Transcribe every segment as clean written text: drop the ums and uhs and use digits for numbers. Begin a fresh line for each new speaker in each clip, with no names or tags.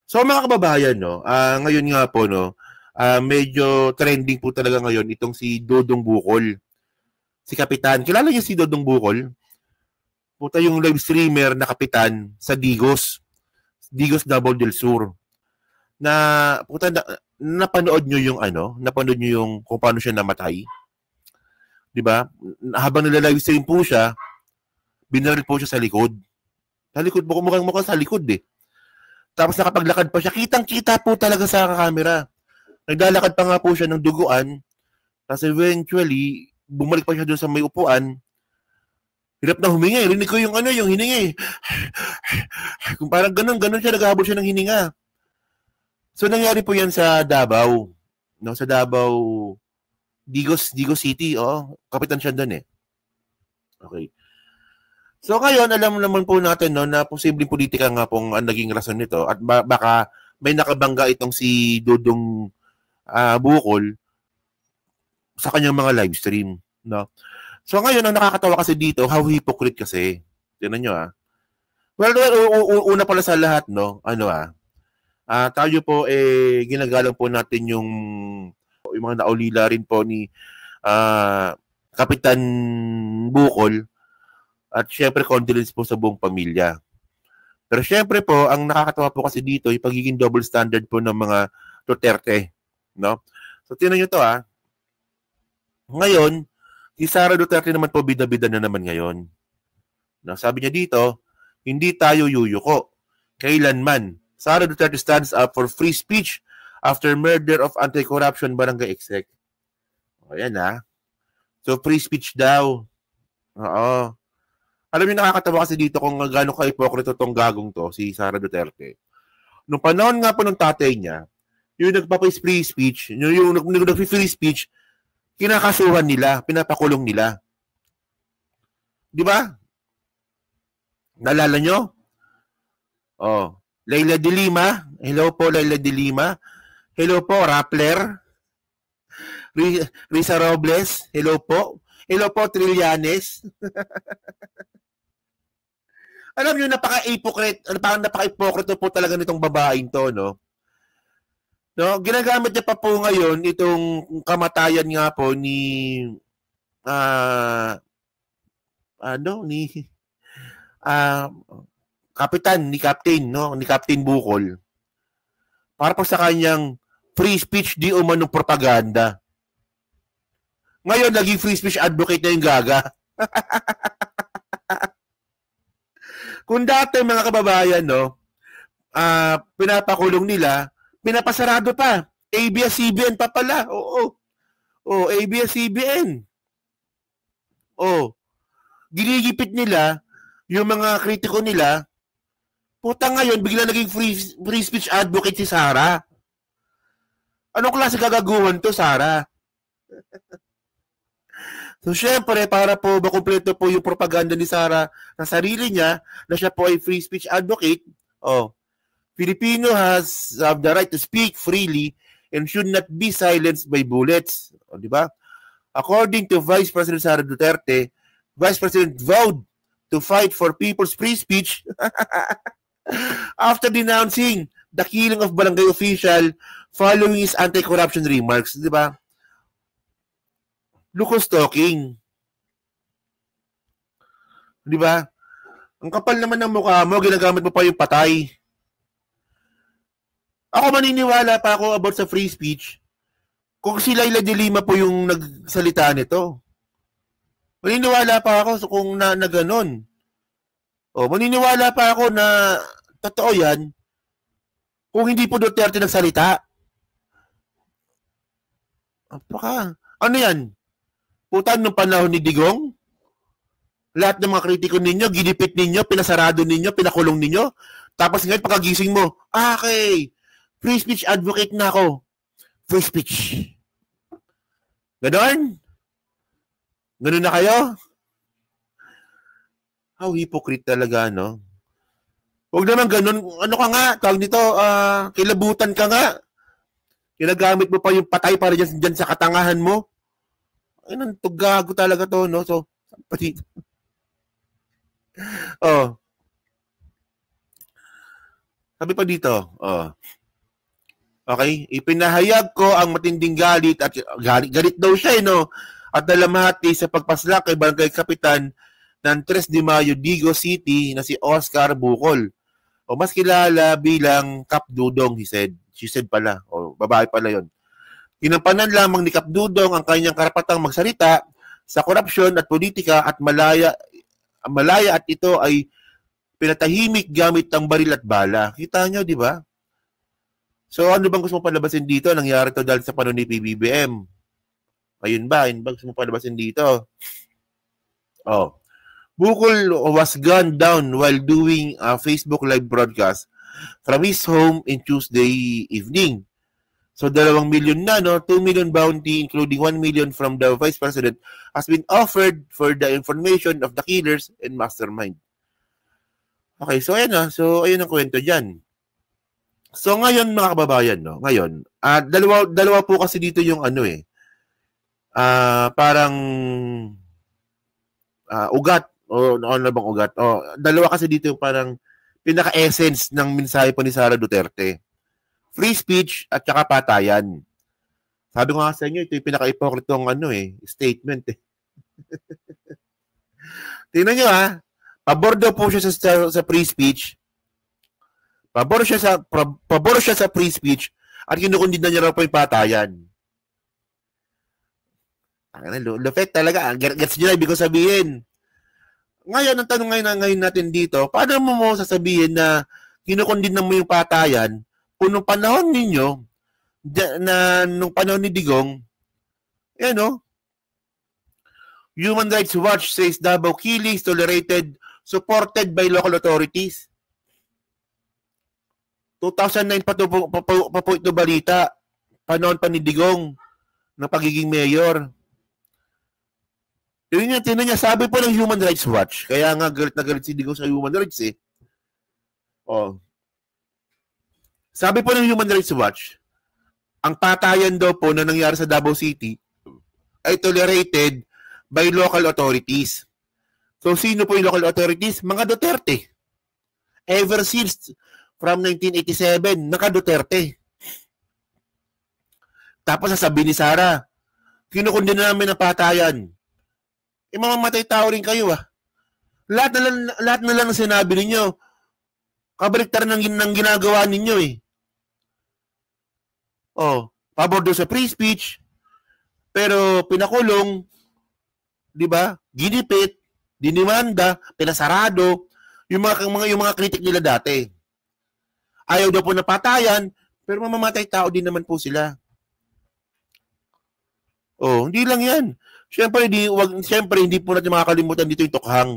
So mga kababayan, no, ngayon nga po, no, medyo trending po talaga ngayon itong si Dodong Bukol. Si Kapitan. Kilala niyo si Dodong Bukol? Puta yung live streamer na kapitan sa Digos. Digos Double del Sur. Na, puta, napanood niyo yung napanood niyo yung kung paano siya namatay. 'Di ba? Habang nila-live stream po siya, binaril po siya sa likod. Sa likod, mukhang sa likod eh. Tapos nakapaglakad pa siya. Kitang-kita po talaga sa camera. Naglalakad pa nga po siya ng duguan. Tapos eventually, bumalik pa siya doon sa may upuan. Hirap na huminga. Rinig ko yung yung hininga. Kung parang ganun siya, naghahabol siya ng hininga. So nangyari po yan sa Davao. No, sa Davao, Digos City. Oh, kapitan siya doon eh. Okay. So ngayon, alam naman po natin no, na posibleng politika nga pong ang naging rason nito at baka may nakabangga itong si Dodong Bukol sa kanyang mga live stream. No? So ngayon, ang nakakatawa kasi dito, how hypocrite kasi. Tignan nyo Well, una pala sa lahat, no, tayo po ginagalang po natin yung mga naulila rin po ni Kapitan Bukol. At syempre, condolence po sa buong pamilya. Pero syempre po, ang nakakatawa po kasi dito, yung pagiging double standard po ng mga Duterte. No? So, tinan nyo to Ngayon, si Sara Duterte naman po bida-bida na naman ngayon. No? Sabi niya dito, hindi tayo yuyuko. Kailanman. Sara Duterte stands up for free speech after murder of anti-corruption barangay exec. O yan So, free speech daw. Oo. Alam niyo, nakakatawa kasi dito kung gaano ka-hipokrito tong gagong to, si Sara Duterte. Nung panahon nga po ng tatay niya, yung nagpapa-free speech, yung nag-free speech, kinakasuhan nila, pinapakulong nila. Di ba? Naalala nyo? Oh, Leila de Lima. Hello po, Leila de Lima. Hello po, Rappler. Risa Robles. Hello po. Hello po, Trillanes. Alam niyo, napaka-hypocrite po talaga nitong babaeng to, no? No, ginagamit niya pa po ngayon itong kamatayan nga po ni ni Captain Bukol. Para po sa kanyang free speech di umanong propaganda. Ngayon, naging free speech advocate na yung gaga. Kung dati mga kababayan, no, pinapakulong nila, pinapasarado pa. ABS-CBN pa pala. Oo. ABS-CBN. Ginigipit nila yung mga kritiko nila. Puta ngayon, bigla naging free speech advocate si Sara. Anong klase gagaguhan to, Sara? So, syempre, para po makumpleto po yung propaganda ni Sara sa sarili niya na siya po ay free speech advocate, Filipino have the right to speak freely and should not be silenced by bullets. Di ba? According to Vice President Sara Duterte, Vice President vowed to fight for people's free speech after denouncing the killing of barangay official following his anti-corruption remarks. Di ba? Look who's talking. Di ba? Ang kapal naman ng mukha mo, ginagamit mo pa yung patay. Ako maniniwala pa ako about sa free speech kung si Leila de Lima po yung nagsalita nito. Maniniwala pa ako kung na ganon. Maniniwala pa ako na totoo yan kung hindi po Duterte nagsalita. Ano yan? Putan nung panahon ni Digong? Lahat ng mga kritiko ninyo, ginipit ninyo, pinasarado ninyo, pinakulong ninyo. Tapos ngayon, pagkagising mo, okay, free speech advocate na ako. Free speech. Ganon? Ganon na kayo? How hypocrite talaga, no? Huwag naman ganon. Ano ka nga? Tawag nito, kilabutan ka nga. Kinagamit mo pa yung patay para dyan sa katangahan mo. Ay, gago talaga to, no? So, pati. Sabi pa dito, okay, ipinahayag ko ang matinding galit at galit daw siya, no? At nalamhati sa pagpaslak kay Barangay Kapitan ng 3 de Mayo, Digo City na si Oscar Bukol. O mas kilala bilang Kap Dudong, he said. She said pala. O babae pala yon. Ginampanan lamang ni Kap Dudong ang kanyang karapatang magsalita sa korupsyon at politika at malaya at ito ay pinatahimik gamit ang baril at bala. Kita nyo, di ba? So ano bang gusto mo palabasin dito? Nangyari to dahil sa panahon ni PBBM. Ayun ba? Ayun ba gusto mo palabasin dito? Bukol was gunned down while doing a Facebook live broadcast from his home in Tuesday evening. So 2 million na, no? 2 million bounty including 1 million from the Vice President has been offered for the information of the killers and mastermind. Okay, so ayan na. So ayun ang kwento dyan. So ngayon mga kababayan, no? Ngayon, dalawa po kasi dito yung parang ugat o ano bang ugat? Dalawa kasi dito yung parang pinaka-essence ng mensahe po ni Sara Duterte. Free speech at saka patayan. Sabi ko nga sa inyo, ito yung pinaka-ipokritong statement eh. Tingnan nyo pabor daw po siya sa free speech. Pabor siya sa free speech at kinukundina niya raw po yung patayan. Lupet talaga. Gets nyo na ibig ko sabihin. Ngayon, ang tanong ngayon natin dito, paano mo sasabihin na kinukundina mo yung patayan kung nung panahon ninyo, nung panahon ni Digong, Human Rights Watch says Davao killings tolerated, supported by local authorities. 2009 pa po ito balita. Panahon pa ni Digong ng pagiging mayor. Tingnan niya, sabi po ng Human Rights Watch, kaya nga galit na galit si Digong sa Human Rights eh. Sabi po ng Human Rights Watch, ang patayan daw po na nangyari sa Davao City ay tolerated by local authorities. So, sino po yung local authorities? Mga Duterte. Ever since from 1987, naka-Duterte. Tapos sasabihin ni Sara, kinukundina namin ang patayan. Mamamatay tao rin kayo Lahat na lang sinabi ninyo, kabaliktaran ng ginagawa ninyo eh. Pabor doon sa free speech, pero pinakulong, di ba? Ginipit, dinimanda, pinasarado, yung mga kritik nila dati. Ayaw daw po na patayan, pero mamamatay tao din naman po sila. Hindi lang yan. Siyempre, hindi po natin makakalimutan dito yung tukhang.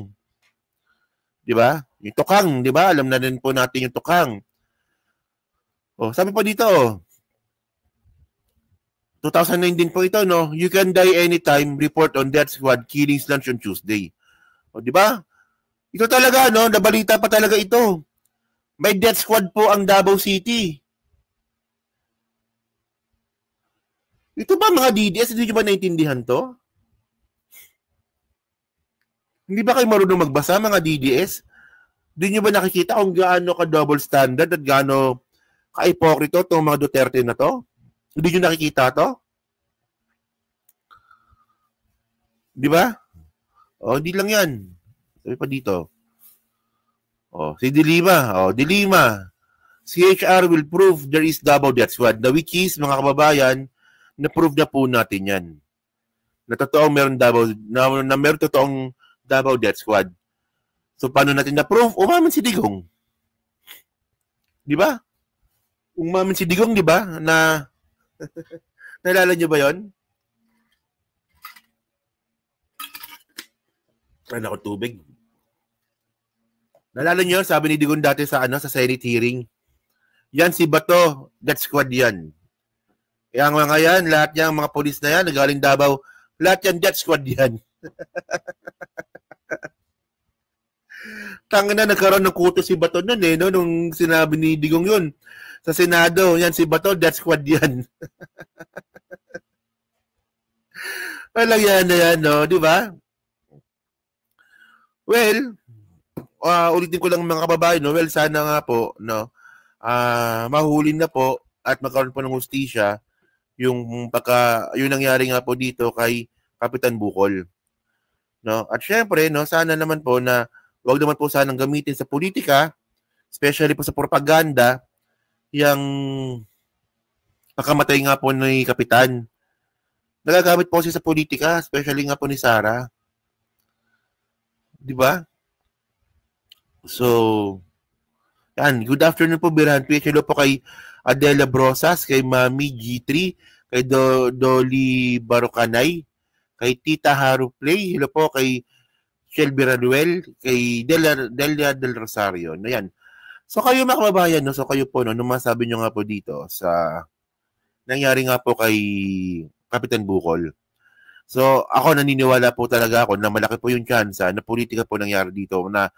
Di ba? Yung tukhang, di ba? Alam na din po natin yung tukhang. Sabi pa dito, 2019 po ito, no? You can die anytime, report on death squad, killings lunch on Tuesday. Di ba? Ito talaga, no? Nabalita pa talaga ito. May death squad po ang Davao City. Ito ba mga DDS? Hindi nyo ba naintindihan to? Hindi ba kayo marunong magbasa mga DDS? Hindi nyo ba nakikita kung gaano ka-double standard at gaano ka-ipokrito itong mga Duterte na to? Hindi nyo nakikita to? Di ba? Hindi lang yan. Sabi pa dito. Si Dilima. Dilima. CHR will prove there is Davao Death Squad. The which is, mga kababayan, na-prove na po natin yan. Na totoong meron totoong Davao Death Squad. So, paano natin na-prove? Umamin si Digong. Di ba? Umamin si Digong, di ba? Nalala nyo ba yon? Ay, naku, tubig. Nalala nyo, sabi ni Digong dati sa Senate hearing, yan si Bato, Death Squad yan. Kaya nga yan, lahat yan, mga polis na yan, nagaling Davao, lahat yan, Death Squad yan. Tangina, nagkaroon ng kuto si Bato nun no? Nung sinabi ni Digong yun. Sa Senado, yan si Bato, Death Squad yan. Walang yan na yan, no? Di ba? Well, ulitin ko lang mga kababayan, no? Well, sana nga po, no? mahuli na po at magkaroon po ng hustisya yung nangyari nga po dito kay Kapitan Bukol. No? At syempre, no, sana naman po na wag naman po sanang gamitin sa politika, especially po sa propaganda, yung pagkamatay nga po ni Kapitan. Nagagamit po siya sa politika, especially nga po ni Sara. Di ba? So, yan. Good afternoon po, Birhan. Hello po kay Adela Brosas, kay Mami G3, kay Dolly Barocanay, kay Tita Haru Play, hello po kay Shelby Ranuel, kay Delia del Rosario. No, yan. So kayo mga kababayan, no? So kayo po, no, masabi nyo nga po dito sa nangyari nga po kay Kapitan Bukol. So ako naniniwala po talaga ako na malaki po yung tsansa na politika po nangyari dito, na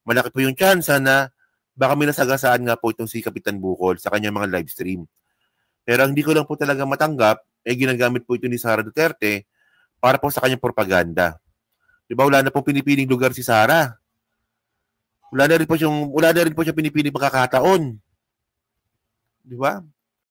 malaki po yung tsansa na baka may nasagasaan nga po itong si Kapitan Bukol sa kanyang mga live stream. Pero hindi ko lang po talaga matanggap, ginagamit po ito ni Sara Duterte para po sa kanyang propaganda. Diba, wala na po pinipiling lugar si Sara. Wala na rin po siya pinipiling pagkakataon. Diba?